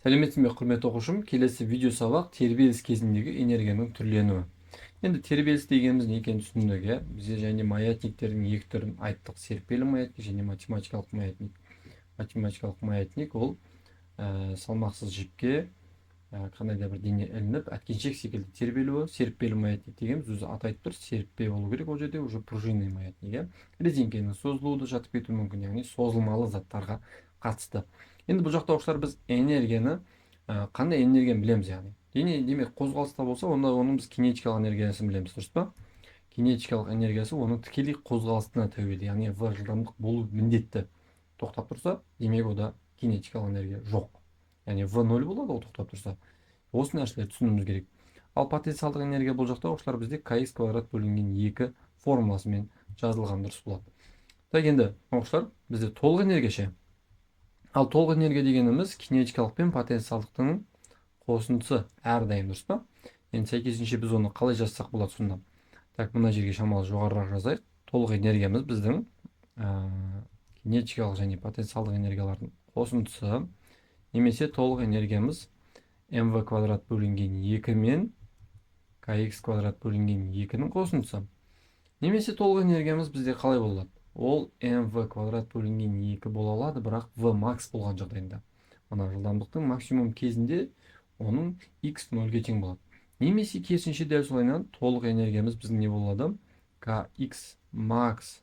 Сәлеметсің бе, құрметті оқушым? Келесі видео сабақ тербеліс кезіндегі энергияның түрленуі. Енді тербеліс дегеніміз не екенін түсіндік, иә? Бізде және маятниктердің екі түрін айттық: серіппелі маятник және математикалық маятник. Математикалық маятник ол салмақсыз жіпке қандай да бір дене ілініп, әткеншек секілді тербелуі. Серіппелі маятник дегеніміз өзі атайтып тұр, серіппе болу керек, ол жерде уже пружинный маятник, иә? Резинкенің созылуы да жатып кетуі мүмкін, яғни созылмалы заттарға қатысты. Енді бұл жақта оқушылар біз энергияны қандай энергияны білеміз, яғни дене демек қозғалыста болса, онда оның біз кинетикалық энергиясын білеміз, дұрыс па? Кинетикалық энергиясы оның тікелей қозғалысына тәуелді, яғни в жылдамдық болу міндетті. Тоқтап тұрса, демек ода кинетикалық энергия жоқ. Яғни в нөл болады ол тоқтап тұрса. Осы нәрселерді түсінуіміз керек. Ал потенциалдық энергия бұл жақта оқушылар бізде kx квадрат бөлінген 2 формуласымен жазылған, дұрыс болады. Так, енді оқушылар бізде толық энергия ше. Ал толық энергия дегеніміз кинетикалық пен потенциалдықтың қосындысы, әрдайым, дұрыс па? Енді сәйкесінше біз оны қалай жазсақ болады сонда? Так, мына жерге шамалы жоғарырақ жазайық. Толық энергиямыз біздің кинетикалық және потенциалдық энергиялардың қосындысы, немесе толық энергиямыз mv квадрат бөлінген 2 мен kx квадрат бөлінген 2-нің қосындысы. Немесе толық энергиямыз бізде қалай болады? Ол mv квадрат бөлінген 2 бола алады, бірақ v макс болған жағдайында. Мына жылдамдықтың максимум кезінде оның x 0-ге тең болады. Немесе керісінше дәл солайынан толық энергиямыз біздің не болады? kx макс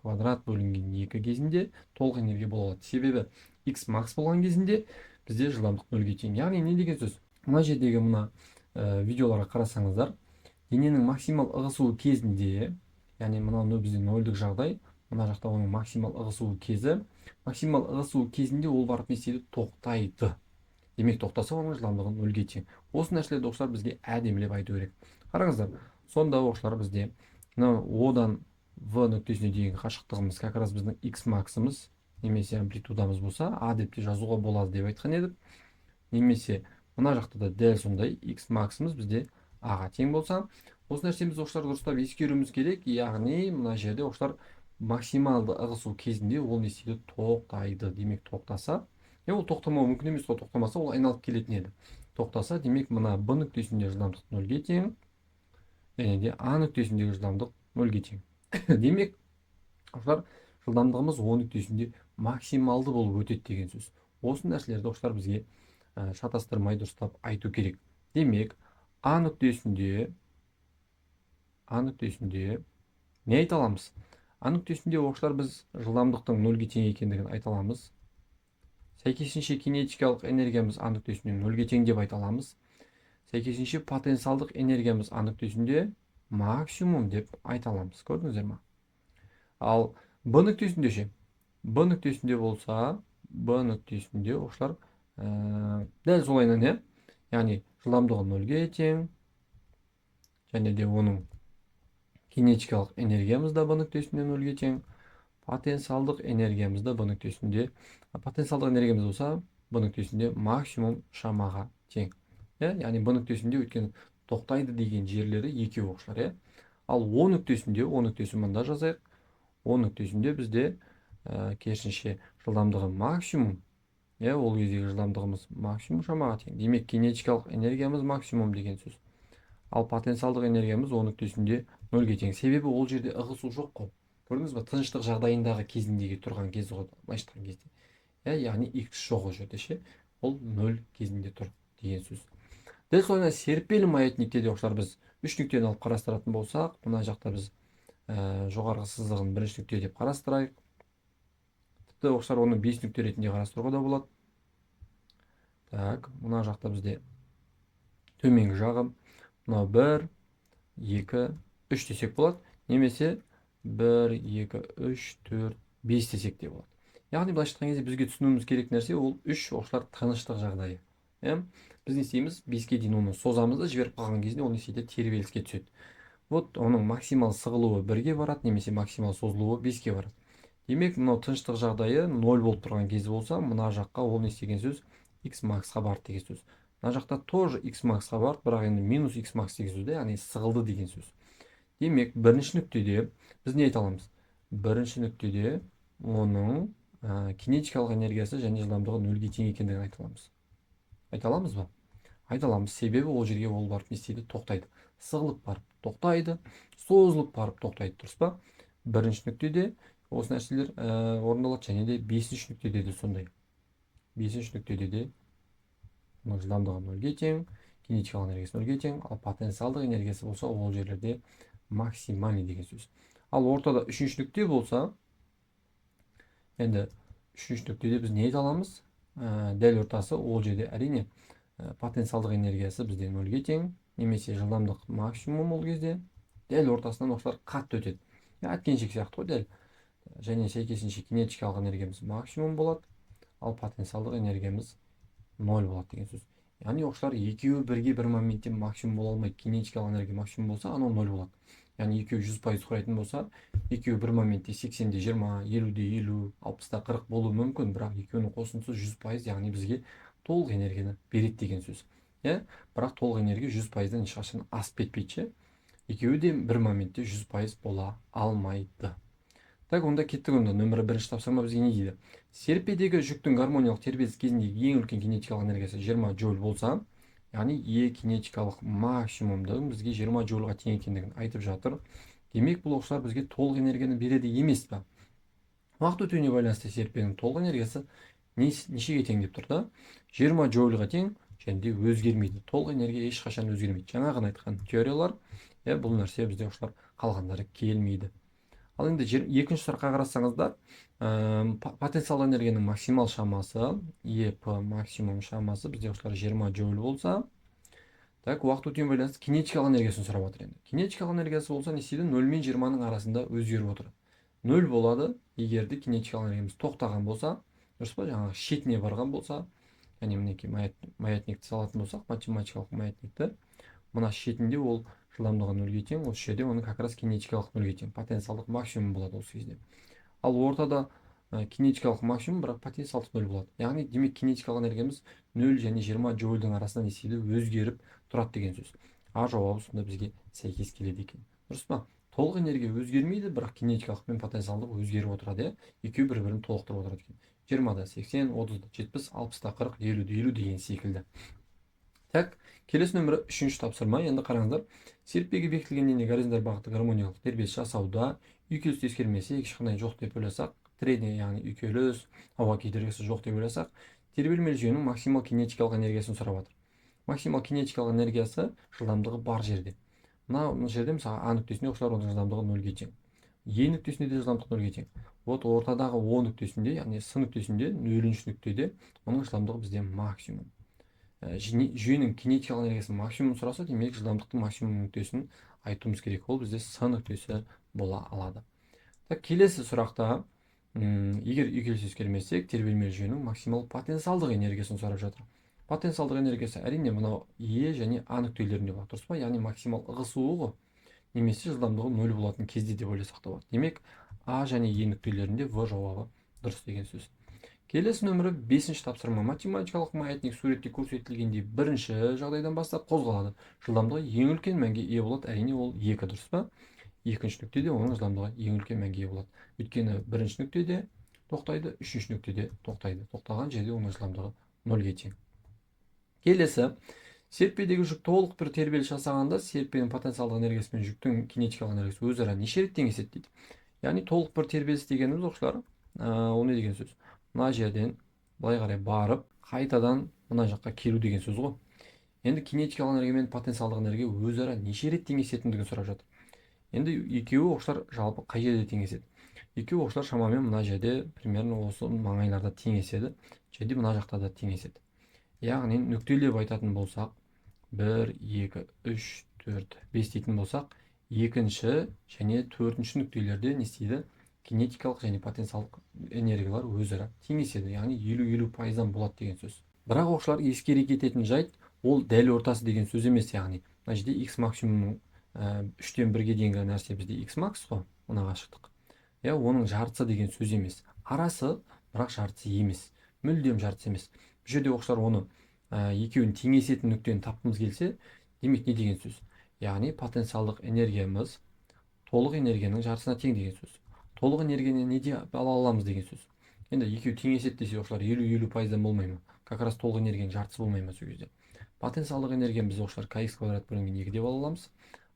квадрат бөлінген 2 кезінде толық энергия бола алады. Себебі x макс болған кезінде бізде жылдамдық 0-ге тең. Яғни не деген сөз? Мына жердегі мына видеоларға қарасаңыздар, дененің максимал ығысуы кезінде, яғни мынау бізде нөлдік жағдай, мына жақта оның максимал ығысуы кезі. Максимал ығысуы кезінде ол барып не істейді? Тоқтайды. Демек, тоқтаса оның жылдамдығы 0-ге тең. Осы нәрселерді оқушылар бізге әдемілеп айту керек. Қараңыздар, сонда оқушылар бізде одан в нүктесіне дейінгі қашықтығымыз как раз біздің x максымыз немесе амплитудамыз болса, а деп те жазуға болады деп айтқан едік. Немесе мына жақта да дәл сондай x максымыз бізде a-ға тең болса, осы нәрсемізді оқушылар дұрыстап ескеруіміз керек. Яғни мына жерде оқушылар максималды ығысу кезінде ол не істейді? Тоқтайды. Демек, тоқтаса, ол тоқтамау мүмкін емес қой, тоқтамаса ол айналып келетін еді. Тоқтаса, демек мына b нүктесінде жылдамдық 0-ге тең, және де a нүктесіндегі жылдамдық 0-ге тең. Демек, оқушылар жылдамдығымыз o нүктесінде максималды болып өтеді деген сөз. Осы нәрселерді оқушылар бізге шатастырмай дұрыстап айту керек. Демек, a нүктесінде не айта аламыз? А нүктесінде оқушылар біз жылдамдықтың 0-ге тең екендігін айта аламыз. Сәйкесінше кинетикалық энергиямыз а нүктесінде 0-ге тең деп айта аламыз. Сәйкесінше потенциалдық энергиямыз а нүктесінде максимум деп айта аламыз. Көрдіңіздер ма? Ал b нүктесінде ше? B нүктесінде болса, b нүктесінде оқушылар дәл солайынан, иә? Яғни жылдамдығы 0-ге тең, және де оның кинетикалық энергиямыз да b нүктесінде 0-ге тең, потенциалдық энергиямыз да b нүктесінде, потенциалдық энергиямыз болса, b нүктесінде максимум шамаға тең. Яғни b нүктесінде өткен тоқтайды деген жерлері екеу оқушылар, иә? Ал o нүктесінде, o нүктесі мында жазайық. O нүктесінде бізде керісінше жылдамдығы максимум, ол кездегі жылдамдығымыз максимум шамаға тең. Демек, кинетикалық энергиямыз максимум деген сөз. Ал потенциалдық энергиямыз o нүктесінде 0-ге тең. Себебі ол жерде ығысу жоқ қой. Көрдіңіз бе? Тыныштық жағдайындағы кезіндегі тұрған кез ғой, былайша айтқан кезде. Яғни x жоқ ол жерде ше. Ол 0 кезінде тұр деген сөз. Дәл солайынан серіппелі маятникте де оқушылар біз 3 нүктені алып қарастыратын болсақ, мына жақта біз жоғарғы сызығын 1-ші нүкте деп қарастырайық. Тіпті оқушылар оны 5 нүкте ретінде қарастыруға да болады. Так, мына жақта бізде төменгі жағы, мынау 1, 2, 3 десек болады. Немесе 1, 2, 3, 4, 5 десек те болады. Яғни былайша айтқан кезде бізге түсінуіміз керек нәрсе ол 3 оқушылар тыныштық жағдайы. Біз не істейміз? 5-ке дейін оны созамыз да, жіберіп қалған кезінде ол не істейді? Тербеліске түседі. Вот оның максимал сығылуы 1-ге барады, немесе максимал созылуы 5-ке барады. Демек, мынау тыныштық жағдайы 0 болып тұрған кезі болса, мына жаққа ол не істеген сөз? X максқа барды деген сөз. Мына жақта тоже X максқа барды, бірақ енді минус X макс деген сөз, яғни сығылды деген сөз. Демек, бірінші нүктеде біз не айта аламыз? Бірінші нүктеде оның кинетикалық энергиясы және жылдамдығы 0-ге тең екендігін айта аламыз. айта аламызбы? Айта аламыз. Себебі ол жерге ол барып не істейді? Тоқтайды. Сығылып барып тоқтайды, созылып барып тоқтайды, дұрыс па? Бірінші нүктеде осы нәрселер орындалады, және де бесінші нүктеде де сондай. Бесінші нүктеде де жылдамдығы нөлге тең, кинетикалық энергиясы нөлге тең, ал потенциалдық энергиясы болса ол жерлерде максимальный деген сөз. Ал ортада үшінші нүкте болса, енді үшінші нүктеде біз не айта аламыз? Дәл ортасы ол жерде әрине потенциалдық энергиясы бізде нөлге тең, немесе жылдамдық максимум ол кезде дәл ортасынан осылар қатты өтеді. Әткеншек сияқты ғой дәл. Және сәйкесінше кинетикалық энергиямыз максимум болады, ал потенциалдық энергиямыз 0 болады деген сөз. Яғни оқушылар екеуі бірге бір моментте максимум бола алмайды. Кинетикалық энергия максимум болса, анау 0 болады. Яғни екеуі 100% құрайтын болса, екеуі бір моментте 80-де 20, 50-де 50, 60-та 40 болуы мүмкін, бірақ екеуінің қосындысы 100%, яғни бізге толық энергияны береді деген сөз. Бірақ толық энергия 100%-дан ешқашан асып кетпейді. Екеуі де бір моментте 100% бола алмайды. Так, онда кеттік. Онда нөмірі бірінші тапсырма бізге не дейді? Серпедегі жүктің гармониялық тербеліс кезіндегі ең үлкен кинетикалық энергиясы 20 джоуль болса, яғни кинетикалық максимумдың бізге 20 джоульға тең екендігін айтып жатыр. Демек, бұл оқушылар бізге толық энергияны береді емес пе? Уақыт өтуіне байланысты серпенің толық энергиясы нешеге тең деп тұр да? 20 джоульға тең, және де өзгермейді. Толық энергия ешқашан өзгермейді. Жаңа ғана айтқан теориялар, бұл нәрсе бізде оқушылар қалғандары келмейді. Ал енді екінші сұраққа қарасаңыздар, потенциал энергияның максимал шамасы, еп максимум шамасы бізде осылар 20 джоуль болса, так, уақыт өтуіне байланысты кинетикалық энергиясын сұрап отыр енді. Кинетикалық энергиясы болса, не істейді? 0 мен 20-ның арасында өзгеріп отыр. 0 болады, егерде кинетикалық энергиямыз тоқтаған болса, дұрыс па? Жаңағы шетіне барған болса, яғни мінекей маятникті салатын болсақ, математикалық маятникті, мына шетінде ол жылдамдығы 0-ге тең, осы жерде оның как раз кинетикалық 0-ге тең, потенциалдық максимум болады осы кезде. Ал ортада кинетикалық максимум, бірақ потенциалдық 0 болады. Яғни демек кинетикалық энергиямыз 0 және 20 джоульдің арасында не істейді? Өзгеріп тұрады деген сөз. А жауабы сонда бізге сәйкес келеді екен. Дұрыс па? Толық энергия өзгермейді, бірақ кинетикалық пен потенциалдық өзгеріп отырады. Екеуі бір-бірін толықтырып отырады екен. 20-да 80, 30-да 70, 60-да 40, 50-де 50 деген секілді. Так, келесі нөмірі үшінші тапсырма. Енді қараңыздар. Серіппеге бекітілген дене горизонталь бағытты гармониялық тербеліс жасауда үйкеліс ескермесе, ешқандай жоқ деп ойласақ, тіреді, яғни үйкеліс, ауа кедергісі жоқ деп ойласақ, тербелмелі жүйенің максимал кинетикалық энергиясын сұрап жатыр. Максимал кинетикалық энергиясы жылдамдығы бар жерде. Мына жерде мысалы А нүктесінде оқушылар оның жылдамдығы 0-ге тең. Е нүктесінде де жылдамдық 0-ге тең. Вот ортадағы О нүктесінде, яғни С нүктесінде, 0-ші нүктеде оның жылдамдығы бізде максимум. Жүйенің кинетикалық энергиясы максимум сұраса, демек жылдамдықтың максимум нүктесін айтуымыз керек. Ол бізде С нүктесі бола алады. Так, келесі сұрақта, егер үйкеліс ескермесек, тербелмелі жүйенің максимал потенциалдық энергиясын сұрап жатыр. Потенциалдық энергиясы әрине мынау Е және А нүктелерінде болады, дұрыс па? Яғни максимал ығысуы ғой. Немесе жылдамдығы 0 болатын кезде деп ойласақ та болады. Демек, А және Е нүктелерінде В жауабы дұрыс деген сөз. Келесі нөмірі 5-ші тапсырма. Математикалық маятник суретте көрсетілгендей бірінші жағдайдан бастап қозғалады. Жылдамдығы ең үлкен мәнге ие болады, әрине ол 2, дұрыс па? Екінші нүктеде оның жылдамдығы ең үлкен мәнге ие болады. Өйткені бірінші нүктеде тоқтайды, үшінші нүктеде тоқтайды. Тоқтаған жерде оның жылдамдығы 0-ге тең. Келесі, серіппедегі жүк толық бір тербеліс жасағанда, серіппенің потенциалдық энергиясы мен жүктің кинетикалық энергиясы өзара неше рет теңеседі дейді. Яғни толық бір тербеліс дегеніміз оқушылар, ол не деген сөз? Мына жерден былай қарай барып, қайтадан мына жаққа келу деген сөз ғой. Енді кинетикалық энергия мен потенциалдық энергия өзара неше рет теңесетіндігін сұрап жатыр. Енді екеуі оқушылар жалпы қай жерде теңеседі? Екеуі оқушылар шамамен мына жерде примерно осы маңайларда теңеседі, және мына жақта да теңеседі. Яғни нүктелеп айтатын болсақ, 1, 2, 3, 4, 5 дейтін болсақ, екінші және төртінші нүктелерде не істейді? Кинетикалық және потенциалдық энергиялар өзара теңеседі, яғни 50-50%-дан болады деген сөз. Бірақ оқушылар ескере кететін жайт, ол дәл ортасы деген сөз емес, яғни мына жерде x максимумның 3-тен 1-ге дейінгі нәрсе бізде x max қой, мына қашықтық. Оның жартысы деген сөз емес. Арасы, бірақ жартысы емес. Мүлдем жартысы емес. Бұл жерде оқушылар оны екеуін теңесетін нүктені тапқымыз келсе, демек не деген сөз? Яғни потенциалдық энергиямыз толық энергияның жартысына тең деген сөз. Толық энергияны неде ала аламыз деген сөз. Енді екеуі теңеседі десе, оқушылар 50-50%-дан болмай ма? как раз толық энергияның жартысы болмай ма сол кезде. Потенциалдық энергияны біз оқушылар kx квадрат бөлінген 2 деп ала аламыз.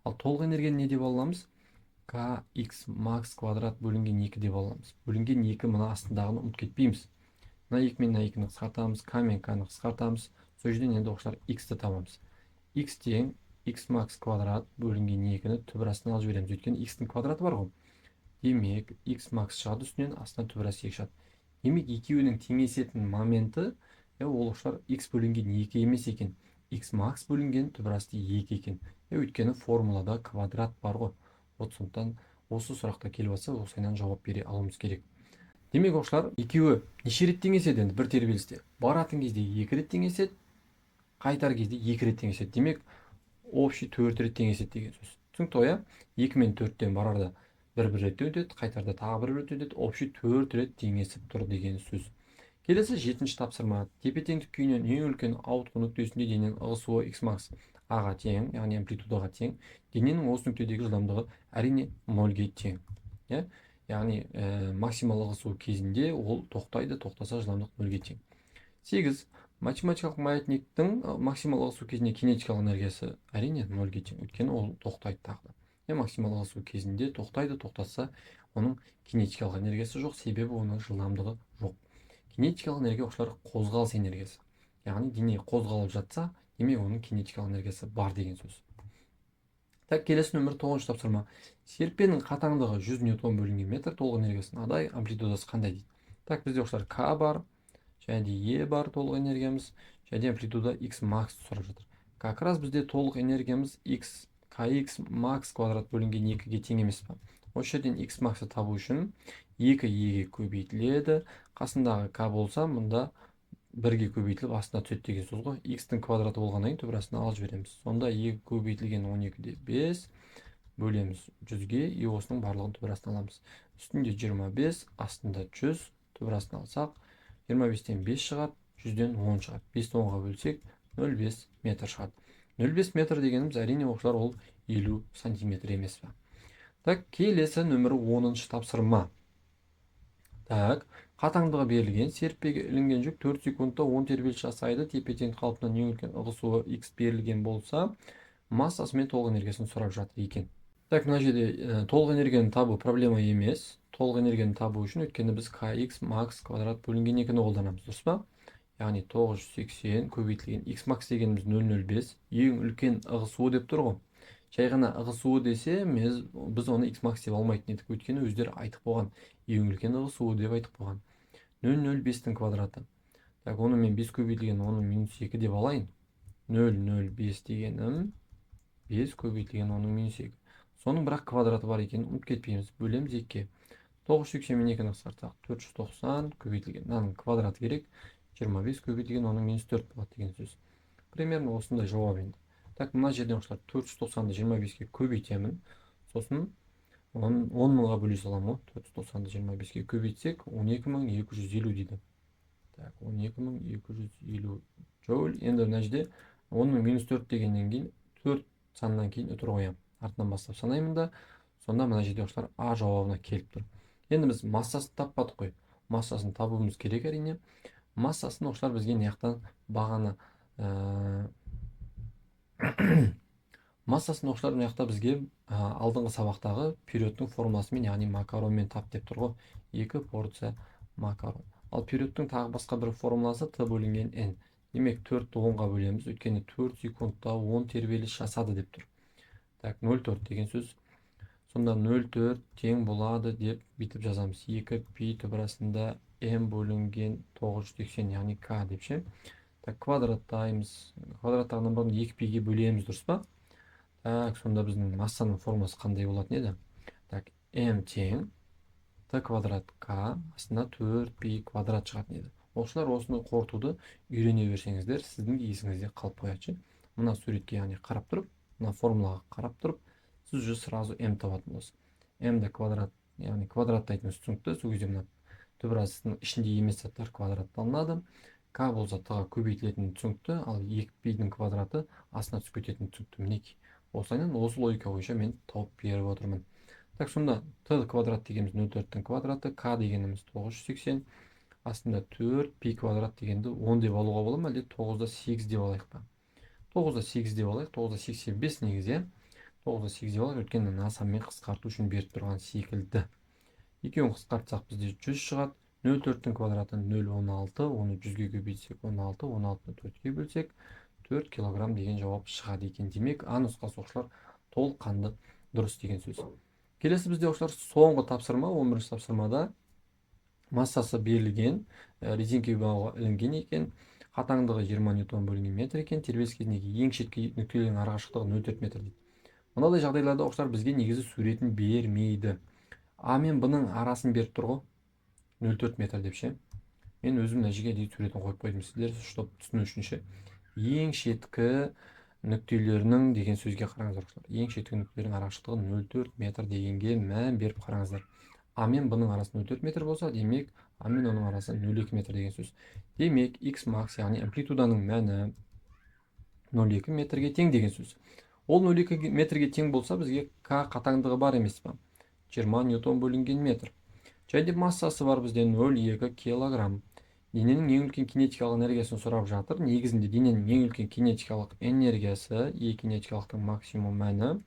Ал толық энергияны не деп ала аламыз? Kx max квадрат бөлінген 2 деп ала аламыз. Бөлінген 2 мына астындағыны ұмытып кетпейміз. Мына 2 мен мына 2-ні қысқартамыз, k мен k-ны қысқартамыз. Сол жерден енді оқушылар x-ті табамыз. x тең x max квадрат бөлінген 2-ні түбір астына алып жібереміз. Өйткені x-тің квадраты бар ғой. Демек, x max шығады үстінен, астынан түбір асы 2 шығады. Демек, екеуінің теңесетін моменті, ол оқушылар x бөлінген 2 емес екен. x max бөлінген түбір асты 2 екен. Өйткені формулада квадрат бар ғой. Сондықтан осы сұрақта келіп жатса, осыдан жауап бере алуымыз керек. Демек, оқушылар екеуі неше рет теңеседі енді бір тербелісте? Баратын кезде 2 рет теңеседі, қайтар кезде 2 рет теңеседі. Демек, общий 4 рет теңеседі деген сөз. Түсінікті ғой, 2 мен 4-тен барарда бір рет өтеді, қайтарда тағы бір рет өтеді, общий 4 рет теңесіп тұр деген сөз. Келесі 7-ші тапсырма. Тепе-теңдік күйінен ең үлкен ауытқу нүктесінде дененің ығысуы x max a-ға тең, яғни амплитудаға тең. Дененің осы нүктедегі жылдамдығы әрине 0-ге тең. Яғни максимал ығысу кезінде ол тоқтайды, тоқтаса жылдамдық 0-ге тең. 8. Математикалық маятниктің максимал ығысу кезінде кинетикалық энергиясы әрине 0-ге тең. Өйткені ол тоқтайды тағы. Максимал ығысу кезінде тоқтайды, тоқтаса оның кинетикалық энергиясы жоқ, себебі оның жылдамдығы жоқ. Кинетикалық энергия оқушылар қозғалыс энергиясы. Яғни дене қозғалып жатса, демек оның кинетикалық энергиясы бар деген сөз. Так, келесі нөмір 9-шы тапсырма. Серпенің қатаңдығы 100 ньютон бөлінген метр, толық энергиясы мынадай, амплитудасы қандай дейді. Так, бізде оқушылар К бар, және де Е бар толық энергиямыз, және де амплитуда x max сұрап жатыр. Как раз бізде толық энергиямыз kx max квадрат бөлінген 2-ге тең емес па? Осы жерден x max'ы табу үшін 2 eге көбейтіледі. Қасындағы k болса, мұнда 1-ге көбейтіліп астына түседі деген сөз ғой. X-тің квадраты болғаннан кейін түбір астына алып жібереміз. Сонда 2 көбейтілген 12-де 5 бөлеміз 100-ге, осының барлығын түбір астына аламыз. Үстінде 25, астында 100, түбір астына алсақ, 25-тен 5 шығады, 100-ден 10 шығады. 5-ті 10-ға бөлсек, 0,5 метр шығады. 0,5 метр дегеніміз әрине оқушылар ол 50 сантиметр емес па. Так, келесі нөмірі 10-шы тапсырма. Так, қатаңдығы берілген, серіппеге ілінген жүк 4 секундта 10 тербеліс жасайды, тепе-тең қалыпынан ең үлкен ығысуы x берілген болса, массасы мен толық энергиясын сұрап жатыр екен. Так, мына жерде толық энергияны табу проблема емес. Толық энергияны табу үшін өйткені біз kx max квадрат бөлінген 2-ні қолданамыз, дұрыс па? Яғни 980 көбейтілген x max дегеніміз 0,05, ең үлкен ығысуы деп тұр ғой. Жай ғана ығысуы десе, біз оны x max деп алмайтын едік, өйткені өздері айтып болған, ең үлкен ығысуы деп айтып болған. 0,05-тің квадраты. Так, оны мен 5 көбейтілген, оны -2 деп алайын. 0,05 дегенім 5 көбейтілген, оның -2. Соның бірақ квадраты бар екен, ұмытып кетпейміз. Бөлеміз 2-ге. 980 мен 2-ні қысқартсақ, 490 көбейтілген. Мынаның квадраты керек. 25 көбейтілген, оның -4 болады деген сөз. Примерно осындай жауап енді. Так, мына жерден оқушылар 490-ды 25-ге көбейтемін. Сосын 10 мыңға бөле саламын. 490-ды 25-ге көбейтсек, 12250 дейді. Так, 12250 джоуль. Енді мына жерде 10 -4 дегеннен кейін 4 санынан кейін өтір қоямын. Артынан бастап санаймын да, сонда мына жерде оқушылар А жауабына келіп тұр. Енді біз массасын таппадық қой. Массасын табуымыз керек әрине. Массасын оқушылар бізге неяқтан бағаны массасын оқушылар неяқта бізге алдыңғы сабақтағы периодтың формуласымен, яғни макаронмен тап деп тұр ғой. 2 порция макарон. Ал периодтың тағы басқа бір формуласы Т бөлінген N. Демек 4-ті 10-ға бөлеміз, өйткені 4 секундта 10 тербеліс жасады деп тұр. Так, 0,4 деген сөз. Сонда 0,4 тең болады деп битіп жазамыз. 2 пи түбір астында m бөлінген 980, яғни k деп ше. Так, квадраттаймыз. Квадраттағынан бұрын 2 пиге бөлеміз, дұрыс па? Так, сонда біздің массаның формуласы қандай болатын еді? Так, m тең t квадрат k астында 4 пи квадрат шығатын еді. Оқушылар осыны қорытуды үйрене берсеңіздер, сіздің есіңізде қалып қояды. Мына суретке яғни қарап тұрып, мына формулаға қарап тұрып, сіз уже сразу m табатын боласыз. m-ді квадрат, яғни квадраттайтын түсінікті, сол кезде мына түбір астының ішінде емес заттар квадратталынады. К болса т-ға көбейтілетін түсінікті, ал 2 пидің квадраты астына түсіп кететін түсінікті. Мінекей. Осылайынан осы логика бойынша мен тауып беріп отырмын. Так, сонда т квадрат дегеніміз 0,4-тің квадраты, к дегеніміз 980, астында 4 пи квадрат дегенді 10 деп алуға бола ма, әлде 9-да 8 деп алайық па? 9-да 8 деп алайық. 9-да 85 негізі. 9-да 8 деп алайық, өйткені насамен қысқарту үшін беріп тұрған секілді. Екеуін қысқартсақ бізде 100 шығады. 0,4-тің квадратын 0,16, оны 100-ге көбейтсек 16, 16-ны 4-ке бөлсек 4 килограмм деген жауап шығады екен. Демек, А нұсқасы оқушылар толыққанды дұрыс деген сөз. Келесі бізде оқушылар соңғы тапсырма, 11-ші тапсырмада массасы берілген, резинка бағуға ілінген екен, қатаңдығы 20 ньютон бөлінген метр екен, тербеліс кезіндегі ең шеткі нүктелердің арақашықтығы 0,4 метр дейді. Мынадай жағдайларда оқушылар бізге негізі суретін бермейді. А мен бұның арасын беріп тұр ғой, 0,4 метр деп ше. Мен өзім мына жерге дейін суретін қойып қойдым сіздер, чтобы түсіну үшін ше. Ең шеткі нүктелерінің деген сөзге қараңыздар оқушылар. Ең шеткі нүктелердің арақашықтығы 0,4 метр дегенге мән беріп қараңыздар. А мен бұның арасы 0,4 метр болса, демек А мен оның арасы 0,2 метр деген сөз. Демек, x max, яғни амплитуданың мәні 0,2 метрге тең деген сөз. Ол 0,2 метрге тең болса, бізге К қатаңдығы бар емес па? 20 ньютон бөлінген метр. Және массасы бар бізде 0,2 килограмм. Дененің ең үлкен кинетикалық энергиясын сұрап жатыр. Негізінде дененің ең үлкен кинетикалық энергиясы, кинетикалықтың максимум мәні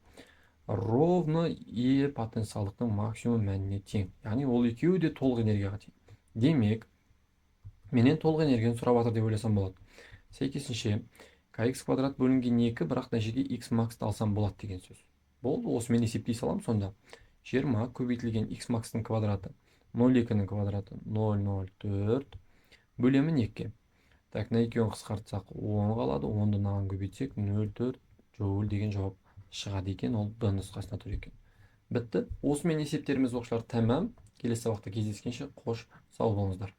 ровно потенциалдықтың максимум мәніне тең. Яғни ол екеуі де толық энергияға тең. Демек, менен толық энергияны сұрап жатыр деп ойласам болады. Сәйкесінше, kx квадрат бөлінген 2, бірақ мына жерге x maxты алсам болады деген сөз. Болды, осымен есептей салам сонда. 20 көбейтілген x maxтың квадраты 0,2-нің квадраты 0,04 бөлемін 2. Так, на екеуін қысқартсақ 10 қалады, 10-ды наған көбейтсек 0,4 джоуль деген жауап шығады екен, ол Б нұсқасына тұр екен. Бітті. Осымен есептеріміз оқушылар тәмам. Келесі сабақта кездескенше қош сау болыңыздар.